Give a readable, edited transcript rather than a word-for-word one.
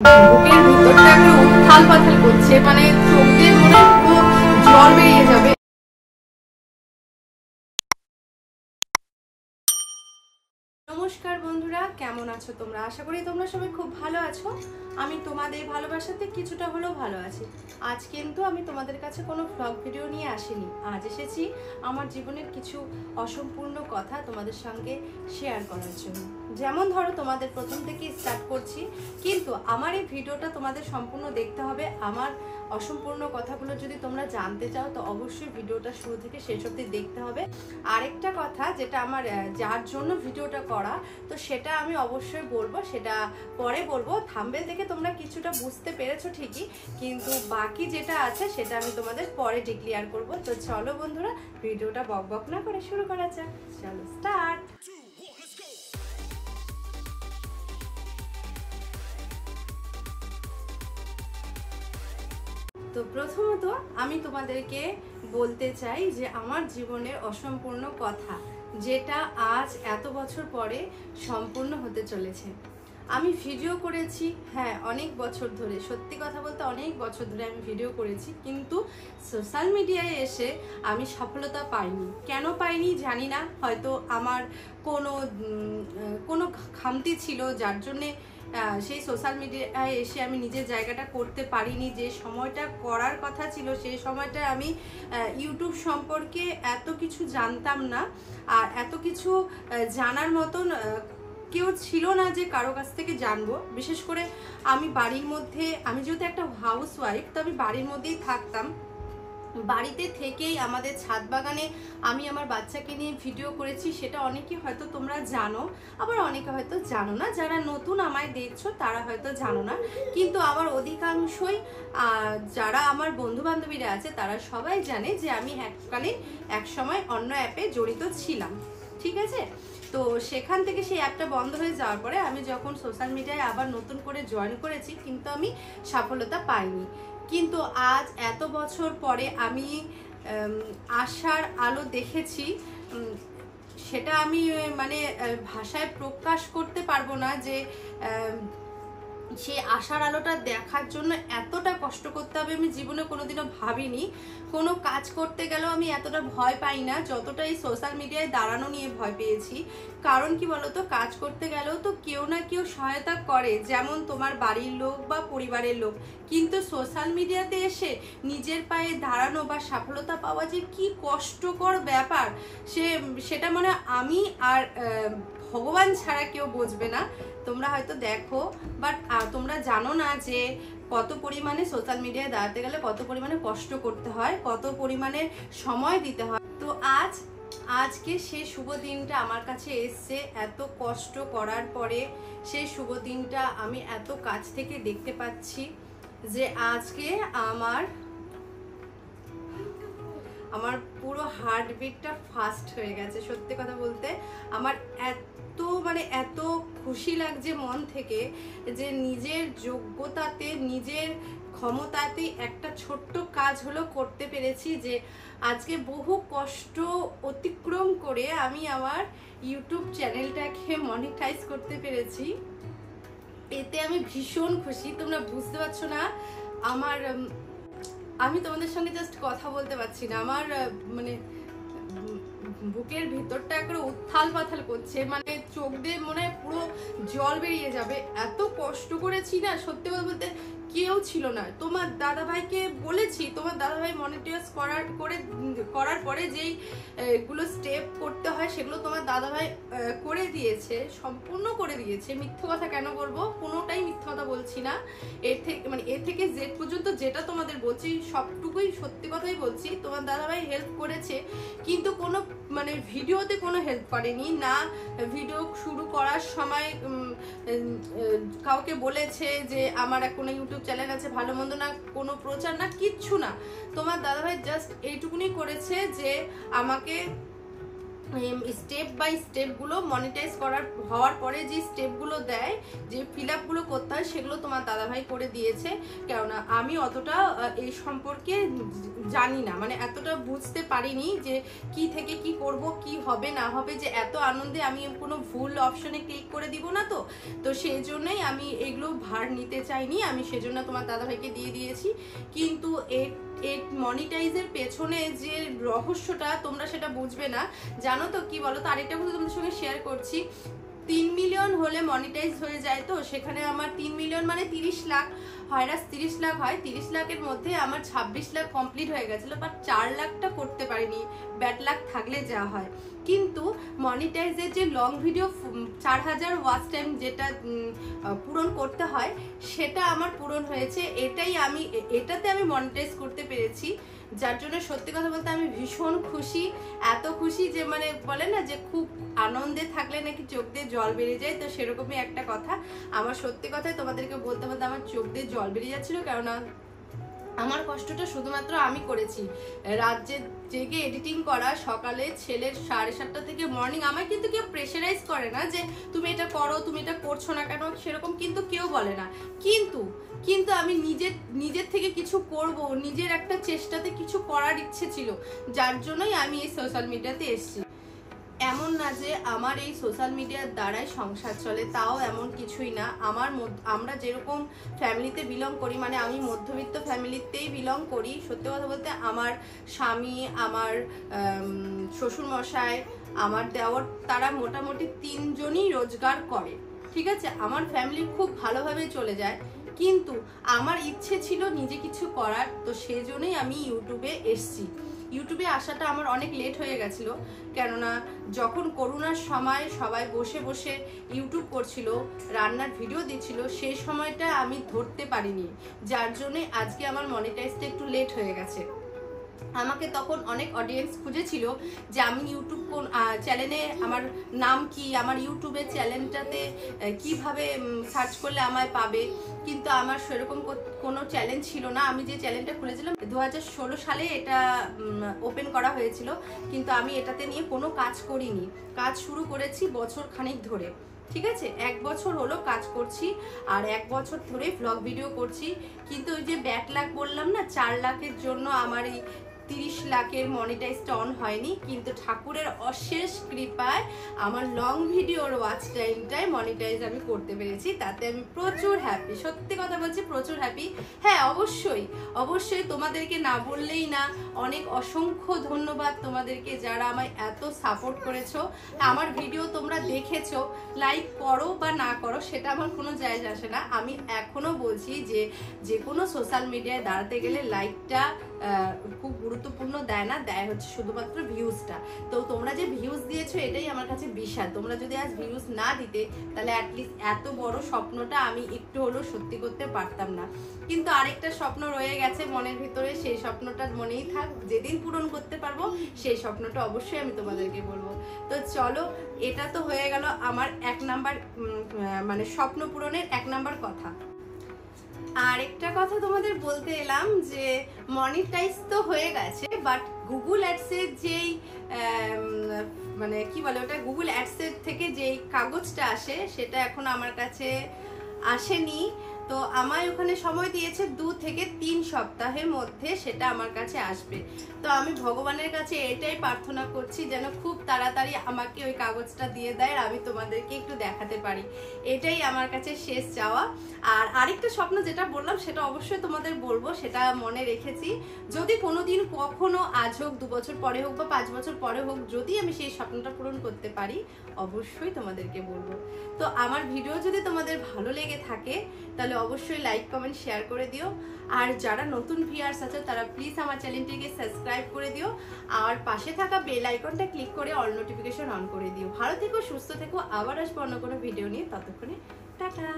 বুকের ভিতরটা একটা উত্থাল পাথাল করছে, মানে চোখ দিয়ে মনে পুরো জল বেরিয়ে যাবে। নমস্কার বন্ধুরা, কেমন আছো তোমরা? আশা করি তোমরা সবাই খুব ভালো আছো। আমি তোমাদের ভালোবাসাতে কিছুটা হলেও ভালো আছি। আজ কিন্তু আমি তোমাদের কাছে কোনো ভ্লগ ভিডিও নিয়ে আসিনি। আজ এসেছি আমার জীবনের কিছু অসম্পূর্ণ কথা তোমাদের সঙ্গে শেয়ার করার জন্য। যেমন ধরো, তোমাদের প্রথম থেকে স্টার্ট করছি, কিন্তু আমার এই ভিডিওটা তোমাদের সম্পূর্ণ দেখতে হবে। আমার অসম্পূর্ণ কথাগুলো যদি তোমরা জানতে চাও তো অবশ্যই ভিডিওটা শুরু থেকে শেষ অবধি দেখতে হবে। আরেকটা কথা, যেটা আমার যার জন্য ভিডিওটা করা, তো সেটা আমি অবশ্যই বলবো, সেটা পরে বলবো। থাম্বনেল থেকে তোমরা কিছুটা বুঝতে পেরেছো ঠিকই, কিন্তু বাকি যেটা আছে সেটা আমি তোমাদের পরে ডিক্লেয়ার করব। তো চলো বন্ধুরা, ভিডিওটা বকবক না করে শুরু করা যাক। চলো স্টার্ট। তো প্রথমত আমি তোমাদেরকে বলতে চাই যে আমার জীবনের অসম্পূর্ণ কথা, যেটা আজ এত বছর পরে সম্পূর্ণ হতে চলেছে। আমি ভিডিও করেছি, হ্যাঁ, অনেক বছর ধরে, সত্যি কথা বলতে অনেক বছর ধরে আমি ভিডিও করেছি, কিন্তু সোশ্যাল মিডিয়ায় এসে আমি সফলতা পাইনি। কেন পাইনি জানি না, হয়তো আমার কোনো খামতি ছিল, যার জন্যে সেই সোশ্যাল মিডিয়ায় এসে আমি নিজের জায়গাটা করতে পারিনি। যে সময়টা করার কথা ছিল সেই সময়টা আমি ইউটিউব সম্পর্কে এত কিছু জানতাম না, আর এত কিছু জানার মতন কেউ ছিল না যে কারো কাছ থেকে জানবো। বিশেষ করে আমি বাড়ির মধ্যে, আমি যেহেতু একটা হাউস ওয়াইফ, তো আমি বাড়ির মধ্যেই থাকতাম। বাড়িতে থেকেই আমাদের ছাদ বাগানে আমি আমার বাচ্চাকে নিয়ে ভিডিও করেছি, সেটা অনেকে হয়তো তোমরা জানো, আবার অনেকে হয়তো জানো না। যারা নতুন আমায় দেখছো তারা হয়তো জানো না, কিন্তু আমার অধিকাংশই যারা আমার বন্ধু বান্ধবীরা আছে তারা সবাই জানে যে আমি এক সময় অন্য অ্যাপে জড়িত ছিলাম, ঠিক আছে? তো সেখান থেকে সেই অ্যাপটা বন্ধ হয়ে যাওয়ার পরে আমি যখন সোশ্যাল মিডিয়ায় আবার নতুন করে জয়েন করেছি, কিন্তু আমি সফলতা পাইনি। কিন্তু আজ এত বছর পরে আমি আশার আলো দেখেছি। সেটা আমি মানে ভাষায় প্রকাশ করতে পারবো না যে সেই আশার আলোটা দেখার জন্য এতটা কষ্ট করতে হবে আমি জীবনে কোনোদিনও ভাবিনি। কোনো কাজ করতে গেলেও আমি এতটা ভয় পাই না যতটা এই সোশ্যাল মিডিয়ায় দাঁড়ানো নিয়ে ভয় পেয়েছি। কারণ কি বলতো, কাজ করতে গেলেও তো কেউ না কেউ সহায়তা করে, যেমন তোমার বাড়ির লোক বা পরিবারের লোক, কিন্তু সোশ্যাল মিডিয়াতে এসে নিজের পায়ে দাঁড়ানো বা সফলতা পাওয়া যে কি কষ্টকর ব্যাপার, সেটা মানে আমি আর ভগবান ছাড়া কেউ বুঝবে না। তোমরা হয়তো দেখো, বাট তোমরা জানো না যে কত পরিমাণে সোশ্যাল মিডিয়ায় দাঁড়াতে গেলে কত পরিমাণে কষ্ট করতে হয়, কত পরিমাণে সময় দিতে হয়। তো আজকে সেই শুভ দিনটা আমার কাছে এসছে। এত কষ্ট করার পরে সেই শুভ দিনটা আমি এত কাছ থেকে দেখতে পাচ্ছি যে আজকে আমার পুরো হার্টবিটটা ফাস্ট হয়ে গেছে। সত্যি কথা বলতে আমার এত খুশি লাগছে মন থেকে যে নিজের যোগ্যতাতে, নিজের ক্ষমতাতে একটা ছোট্ট কাজ হলো করতে পেরেছি, যে আজকে বহু কষ্ট অতিক্রম করে আমি আমার ইউটিউব চ্যানেলটাকে মনিটাইজ করতে পেরেছি। এতে আমি ভীষণ খুশি, তোমরা বুঝতে পারছো না। আমি তোমাদের সঙ্গে জাস্ট কথা বলতে পারছি না, আমার মানে বুকের ভিতরটা একটা উত্থাল পাথাল করছে, মানে চোখ দিয়ে মনে হয় পুরো জল বেরিয়ে যাবে। এত কষ্ট করেছি না, সত্যি কথা বলতে কেউ ছিল না। তোমার দাদাভাইকে বলেছি, তোমার দাদাভাই মনিটাইজ করার পরে যেই গুলো স্টেপ করতে হয় সেগুলো তোমার দাদাভাই করে দিয়েছে, সম্পূর্ণ করে দিয়েছে। মিথ্যে কথা কেন বলবো, কোনোটাই মিথ্যে কথা বলছি না। এ থেকে জেড পর্যন্ত যেটা তোমাদের বলছি সবটুকুই সত্যি কথাই বলছি। তোমার দাদাভাই হেল্প করেছে, কিন্তু কোনো মানে ভিডিওতে কোনো হেল্প করেনি না। ভিডিও শুরু করার সময় কাউকে বলেছে যে আমার কোনো ইউটিউব চ্যানেল আছে, ভালো মন্দ না, কোনো প্রচার না, কিচ্ছু না। তোমার দাদাভাই জাস্ট এইটুকুনি করেছে যে আমাকে স্টেপ বাই স্টেপগুলো মনিটাইজ হওয়ার পরে যে স্টেপগুলো দেয়, যে ফিল আপগুলো করতে হয়, সেগুলো তোমার দাদাভাই করে দিয়েছে। কেননা আমি অতটা এই সম্পর্কে জানি না, মানে এতটা বুঝতে পারিনি যে কি থেকে কি করব, কি হবে না হবে, যে এত আনন্দে আমি কোনো ভুল অপশনে ক্লিক করে দিব না। তো সেই জন্যই আমি এগুলো ভার নিতে চাইনি, আমি সেজন্য তোমার দাদাভাইকে দিয়ে দিয়েছি। কিন্তু এই মনিটাইজের পেছনে যে রহস্যটা, তোমরা সেটা বুঝবে না। জানো তো কি বলো তো, আরেকটা কথা তোমাদের সঙ্গে শেয়ার করছি। 3 মিলিয়ন হলে মনিটাইজ হয়ে যায়, তো সেখানে আমার 3 মিলিয়ন মানে 30 লাখ হয় না, 30 লাখ হয়। 30 লাখের মধ্যে আমার 26 লাখ কমপ্লিট হয়ে গেছিলো, বাট 4 লাখটা করতে পারিনি, ব্যাড লাক থাকলে যা হয়। কিন্তু মনিটাইজের যে লং ভিডিও 4000 ওয়াচ টাইম যেটা পূরণ করতে হয়, সেটা আমার পূরণ হয়েছে। এটাতে আমি মনিটাইজ করতে পেরেছি, যার জন্য সত্যি কথা বলতে আমি ভীষণ খুশি। এত খুশি যে মানে বলে না যে খুব আনন্দে থাকলে নাকি চোখ দিয়ে জল বেরিয়ে যায়, তো সেরকমই একটা কথা। আমার সত্যি কথাই তোমাদেরকে বলতে বলতে আমার চোখ দিয়ে জল বেরিয়ে যাচ্ছিল, কেননা আমার কষ্টটা শুধুমাত্র আমি করেছি। রাত জেগে এডিটিং করা, সকালে ছেলের 7:30 থেকে মর্নিং। আমায় কিন্তু কেউ প্রেশারাইজ করে না যে তুমি এটা করো, তুমি এটা করছো না কেন, সেরকম কিন্তু কেউ বলে না। কিন্তু আমি নিজের থেকে কিছু করব, নিজের একটা চেষ্টাতে কিছু করার ইচ্ছে ছিল, যার জন্যই আমি এই সোশ্যাল মিডিয়াতে এসেছি। এমন না যে আমার এই সোশ্যাল মিডিয়ার দ্বারাই সংসার চলে, তাও এমন কিছুই না। আমরা যেরকম ফ্যামিলিতে বিলং করি, মানে আমি মধ্যবিত্ত ফ্যামিলিতেই বিলং করি। সত্যি কথা বলতে আমার স্বামী, আমার শ্বশুরমশাই, আমার দেওর, তারা মোটামুটি 3 জনই রোজগার করে, ঠিক আছে। আমার ফ্যামিলি খুব ভালোভাবে চলে যায়, কিন্তু আমার ইচ্ছে ছিল নিজে কিছু করার, তো সেই জন্যই আমি ইউটিউবে এসছি। ইউটিউবে আসাটা আমার অনেক লেট হয়ে গেছিলো, কেননা যখন করোনার সময় সবাই বসে বসে ইউটিউব করছিল, রান্নার ভিডিও দিচ্ছিল, সেই সময়টা আমি ধরতে পারিনি, যার জন্যে আজকে আমার মনিটাইজটা একটু লেট হয়ে গেছে। আমাকে তখন অনেক অডিয়েন্স খুঁজেছিল যে আমি ইউটিউব কোন চ্যানেলে, আমার নাম কি, আমার ইউটিউবের চ্যানেলটাতে কিভাবে সার্চ করলে আমায় পাবে, কিন্তু আমার সেরকম কোনো চ্যানেল ছিল না। আমি যে চ্যানেলটা খুলেছিলাম 2016 সালে এটা ওপেন করা হয়েছিল, কিন্তু আমি এটাতে নিয়ে কোনো কাজ করিনি। কাজ শুরু করেছি বছর খানিক ধরে, ঠিক আছে। 1 বছর হলো কাজ করছি, আর 1 বছর ধরে ব্লগ ভিডিও করছি। কিন্তু ওই যে ব্যাড লাক বললাম না, 4 লাখের জন্য আমার এই 30 লাখের মনিটাইজটা অন হয়নি, কিন্তু ঠাকুরের অশেষ কৃপায় আমার লং ভিডিওর ওয়াচ টাইমটাই মনিটাইজ আমি করতে পেরেছি। তাতে আমি প্রচুর হ্যাপি, সত্যি কথা বলছি, প্রচুর হ্যাপি। হ্যাঁ, অবশ্যই তোমাদেরকে না বললেই না, অনেক অসংখ্য ধন্যবাদ তোমাদেরকে যারা আমায় এত সাপোর্ট করেছো। আমার ভিডিও তোমরা দেখেছো, লাইক করো বা না করো সেটা আমার কোনো যায় আসে না। আমি এখনো বলছি যে কোনো সোশ্যাল মিডিয়ায় দাঁড়াতে গেলে লাইকটা খুব গুরুত্বপূর্ণ দেয় হচ্ছে শুধুমাত্র ভিউজটা। তো তোমরা যে ভিউজ দিয়েছো এটাই আমার কাছে বিশাল। তোমরা যদি আজ ভিউজ না দিতে, তাহলে অ্যাটলিস্ট এত বড় স্বপ্নটা আমি একটু হলেও সত্যি করতে পারতাম না। কিন্তু আরেকটা স্বপ্ন রয়ে গেছে মনের ভিতরে, সেই স্বপ্নটা মনেই থাক, যেদিন পূরণ করতে পারবো সেই স্বপ্নটা অবশ্যই আমি তোমাদেরকে বলবো। তো চলো, এটা তো হয়ে গেল আমার 1 নাম্বার মানে স্বপ্ন পূরণের 1 নাম্বার কথা। আর একটা কথা তোমাদের বলতে এলাম যে মনিটাইজ তো হয়ে গেছে, বাট গুগল অ্যাডসের যেই মানে কি বলে ওটা, গুগল অ্যাডসের থেকে যেই কাগজটা আসে সেটা এখন আমার কাছে আসেনি। তো আমায় ওখানে সময় দিয়েছে 2 থেকে 3 সপ্তাহের মধ্যে সেটা আমার কাছে আসবে। তো আমি ভগবানের কাছে এটাই প্রার্থনা করছি যেন খুব তাড়াতাড়ি আমাকে ওই কাগজটা দিয়ে দেয়, আর আমি তোমাদেরকে একটু দেখাতে পারি। এটাই আমার কাছে শেষ চাওয়া। আর আরেকটা স্বপ্ন যেটা বললাম সেটা অবশ্যই তোমাদের বলবো, সেটা মনে রেখেছি। যদি কোনোদিন কখনো, আজ হোক, 2 বছর পরে হোক বা 5 বছর পরে হোক, যদি আমি সেই স্বপ্নটা পূরণ করতে পারি, অবশ্যই তোমাদেরকে বলবো। তো আমার ভিডিও যদি তোমাদের ভালো লেগে থাকে তাহলে অবশ্যই লাইক, কমেন্ট, শেয়ার করে দিও। আর যারা নতুন ভিউয়ার্স আছে তারা প্লিজ আমার চ্যানেলটিকে সাবস্ক্রাইব করে দিও, আর পাশে থাকা বেল আইকনটা ক্লিক করে অল নোটিফিকেশন অন করে দিও। ভালো থেকো, সুস্থ থেকো, আবার আসবো অন্য কোনো ভিডিও নিয়ে। ততক্ষণে টাটা।